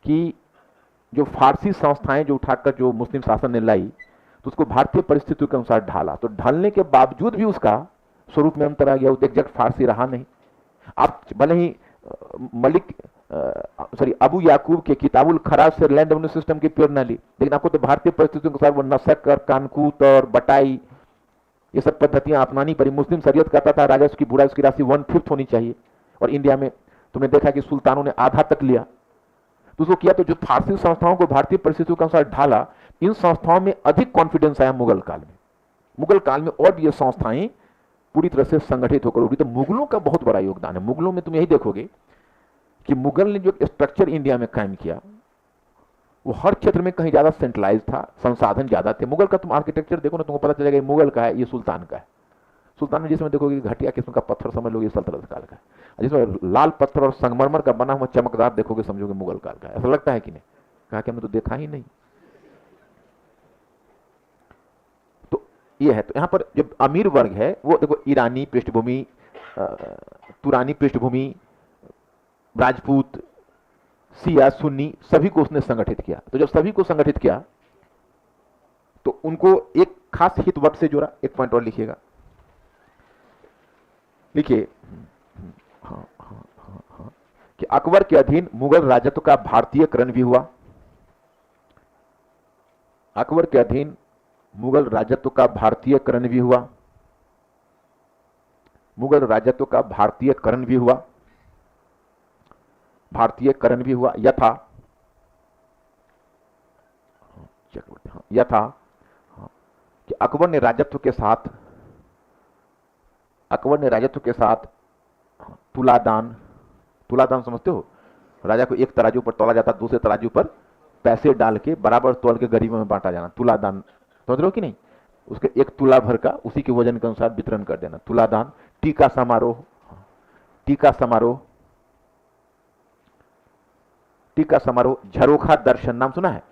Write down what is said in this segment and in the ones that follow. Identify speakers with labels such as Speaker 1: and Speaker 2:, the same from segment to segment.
Speaker 1: कि जो फारसी संस्थाएं जो उठाकर जो मुस्लिम शासन ने लाई, तो उसको भारतीय परिस्थितियों के अनुसार ढाला, तो ढलने के बावजूद भी उसका स्वरूप में अंतर आ गया, वो एग्जैक्ट फारसी रहा नहीं। आप भले ही मलिक सॉरी अबू याकूब के किताबुल खराज से लैंड रेवेन्यू सिस्टम की प्योर ना ली, लेकिन आपको तो भारतीय परिस्थितियों के अनुसार वो नसक और कानकूत और बटाई ये सब पद्धतियां अपनानी पड़ी। मुस्लिम शरीयत कहता था राजस्व की बुराई उसकी राशि 1/5 होनी चाहिए, और इंडिया में तुमने देखा कि सुल्तानों ने आधा तक लिया। तो उसको किया, तो जो फारसी संस्थाओं को भारतीय परिस्थितियों के अनुसार ढाला, इन संस्थाओं में अधिक कॉन्फिडेंस आया मुगल काल में। मुगल काल में और भी ये संस्थाएं पूरी तरह से संगठित होकर उठी। तो मुगलों का बहुत बड़ा योगदान है। मुगलों में तुम यही देखोगे कि मुगल ने जो स्ट्रक्चर इंडिया में कायम किया, वो हर क्षेत्र में कहीं ज्यादा सेंट्रलाइज था, संसाधन ज्यादा थे। मुगल का तुम आर्किटेक्चर देखो ना, तुमको पता चलेगा ये मुगल का है, ये सुल्तान का है। सुल्तान में जिसमें देखोगे घटिया किस्म का पत्थर समझ लोगे सल्तनत काल का है, जिसमें लाल पत्थर और संगमरमर का बना हुआ चमकदार देखोगे समझोगे मुगल काल का है। ऐसा लगता है कि नहीं? कहा कि हमने तो देखा ही नहीं। तो ये है। तो यहां पर जो अमीर वर्ग है वो देखो ईरानी पृष्ठभूमि, तुरानी पृष्ठभूमि, राजपूत, सिया, सुन्नी, सभी को उसने संगठित किया। तो जब सभी को संगठित किया तो उनको एक खास हित वर्ग से जोड़ा। एक पॉइंट और लिखिएगा, लिखिए कि अकबर के अधीन मुगल राजत्व का भारतीयकरण भी हुआ। अकबर के अधीन मुगल राजत्व का भारतीयकरण भी हुआ। मुगल राजत्व का भारतीयकरण भी हुआ। भारतीयकरण भी हुआ यथा यथा कि अकबर ने राजत्व के साथ तुलादान, तुलादान समझते हो? राजा को एक तराजू पर तोला जाता, दूसरे तराजू पर पैसे डाल के बराबर तोल के गरीबों में बांटा जाना, तुलादान। समझ रहे हो कि नहीं? उसके एक तुला भर का उसी के वजन के अनुसार वितरण कर देना, तुलादान। टीका समारोह, टीका समारोह, टीका समारोह। झरोखा दर्शन, नाम सुना है?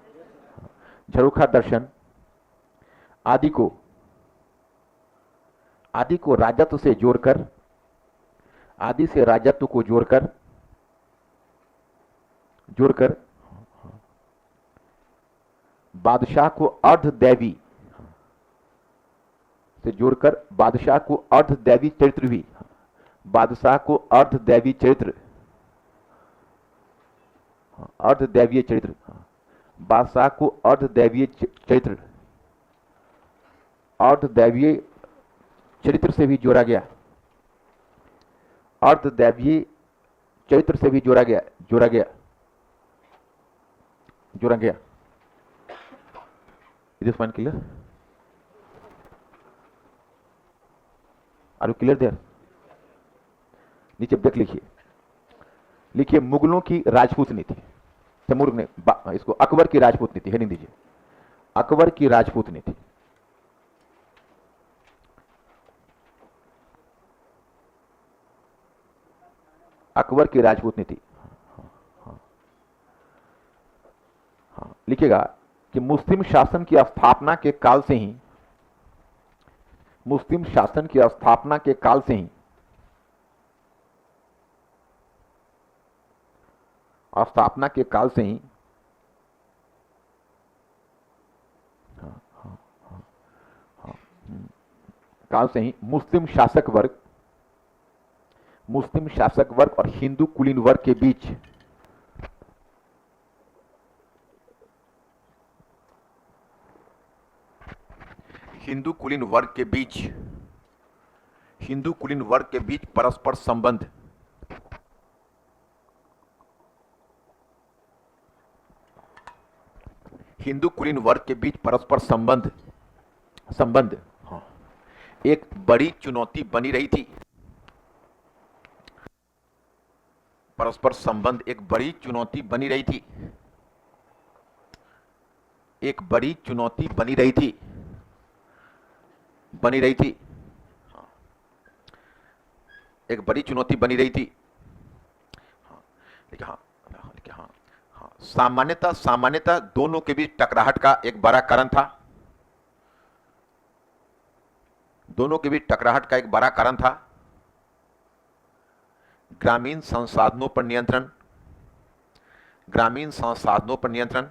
Speaker 1: झरोखा दर्शन आदि को राजत्व से जोड़कर, आदि से राजत्व को जोड़कर बादशाह को अर्धदैवी से जोड़कर बादशाह को अर्धदैवी चरित्र भी, बादशाह को अर्धदैवी चरित्र, अर्धदैवीय चरित्र, बादशाह को अर्धदैवीय चरित्र, अर्धदैवीय चरित्र से भी जोड़ा गया, अर्धदैवीय चरित्र से भी जोड़ा गया। Is this one clear? Are you clear there? नीचे ब्रेक लिखिए मुगलों की राजपूत नीति। तैमूर ने इसको अकबर की राजपूत नीति हेडिंग दीजिए, अकबर की राजपूत नीति। अकबर की राजपूत नीति लिखिएगा कि मुस्लिम शासन की स्थापना के काल से ही, मुस्लिम शासन की स्थापना के काल से ही मुस्लिम शासक वर्ग और हिंदू कुलीन वर्ग के बीच हिंदू कुलीन वर्ग के बीच परस्पर संबंध, हिंदू कुलीन वर्ग के बीच परस्पर संबंध एक बड़ी चुनौती बनी रही थी। परस्पर संबंध एक बड़ी चुनौती बनी रही थी, एक बड़ी चुनौती बनी रही थी, एक बड़ी चुनौती बनी रही थी। सामान्यतः दोनों के बीच टकराहट का एक बड़ा कारण था, दोनों के बीच टकराहट का एक बड़ा कारण था ग्रामीण संसाधनों पर नियंत्रण, ग्रामीण संसाधनों पर नियंत्रण